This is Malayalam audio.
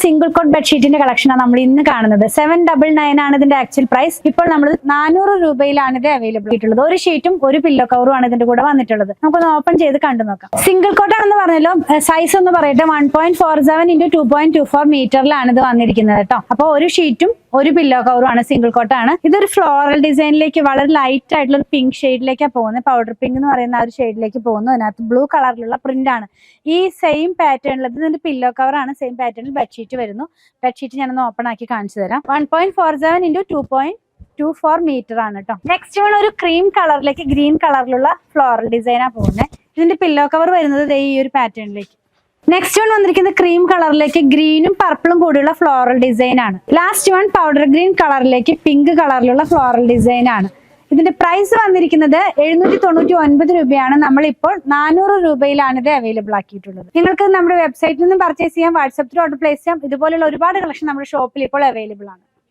സിംഗിൾ കോട്ട് ബെഡ്ഷീറ്റിന്റെ കളക്ഷനാണ് നമ്മൾ ഇന്ന് കാണുന്നത്. 799 ആണ് ഇതിന്റെ ആക്ച്വൽ പ്രൈസ്. ഇപ്പോൾ നമ്മൾ 400 രൂപയിലാണ് ഇത് അവൈലബിൾ ആയിട്ടുള്ളത്. ഒരു ഷീറ്റും ഒരു പില്ലോ കവറും ആണ് ഇതിന്റെ കൂടെ വന്നിട്ടുള്ളത്. നമുക്കൊന്ന് ഓപ്പൺ ചെയ്ത് കണ്ടു നോക്കാം. സിംഗിൾ കോട്ട് ആണെന്ന് പറഞ്ഞല്ലോ, സൈസ് ഒന്ന് പറയട്ടെ, 1.47 × 2.24 മീറ്ററിലാണ് ഇത് വന്നിരിക്കുന്നത് കേട്ടോ. അപ്പൊ ഒരു ഷീറ്റും ഒരു പില്ലോ കവറും ആണ്, സിംഗിൾ കോട്ട് ആണ്. ഇതൊരു ഫ്ലോറൽ ഡിസൈനിലേക്ക് വളരെ ലൈറ്റ് ആയിട്ടുള്ള ഒരു പിങ്ക് ഷെയ്ഡിലേക്കാണ് പോകുന്നത്. പൗഡർ പിങ്ക് എന്ന് പറയുന്ന ആ ഒരു ഷെയ്ഡിലേക്ക് പോകുന്നു. അതിനകത്ത് ബ്ലൂ കളറിലുള്ള പ്രിന്റ് ആണ്. ഈ സെയിം പാറ്റേണിൽ ഇതിന്റെ പില്ലോ കവർ ആണ്. സെയിം പാറ്റേണിൽ ബെഡ്ഷീറ്റ് വരുന്നു. ബെഡ്ഷീറ്റ് ഞാനൊന്ന് ഓപ്പൺ ആക്കി കാണിച്ചു തരാം. 1.47 × 2.24 മീറ്റർ ആണ് കേട്ടോ. നെക്സ്റ്റ് വൺ ഒരു ക്രീം കളറിലേക്ക് ഗ്രീൻ കളറിലുള്ള ഫ്ലോറൽ ഡിസൈനാണ് പോകുന്നത്. ഇതിന്റെ പില്ലോ കവർ വരുന്നത് ഈ ഒരു പാറ്റേണിലേക്ക്. നെക്സ്റ്റ് വൺ വന്നിരിക്കുന്നത് ക്രീം കളറിലേക്ക് ഗ്രീനും പർപ്പിളും കൂടിയുള്ള ഫ്ലോറൽ ഡിസൈൻ ആണ്. ലാസ്റ്റ് വൺ പൗഡർ ഗ്രീൻ കളറിലേക്ക് പിങ്ക് കളറിലുള്ള ഫ്ലോറൽ ഡിസൈൻ ആണ്. ഇതിന്റെ പ്രൈസ് വന്നിരിക്കുന്നത് 799 രൂപയാണ്. നമ്മളിപ്പോൾ 400 രൂപയിലാണ് ഇത് അവൈലബിൾ ആക്കിയിട്ടുള്ളത്. നിങ്ങൾക്ക് നമ്മുടെ വെബ്സൈറ്റിൽ നിന്നും പർച്ചേസ് ചെയ്യാം, വാട്സ്ആപ്പ് ത്രൂ ഓർഡർ പ്ലേസ് ചെയ്യാം. ഇതുപോലുള്ള ഒരുപാട് കളക്ഷൻ നമ്മുടെ ഷോപ്പിൽ ഇപ്പോൾ അവൈലബിൾ ആണ്.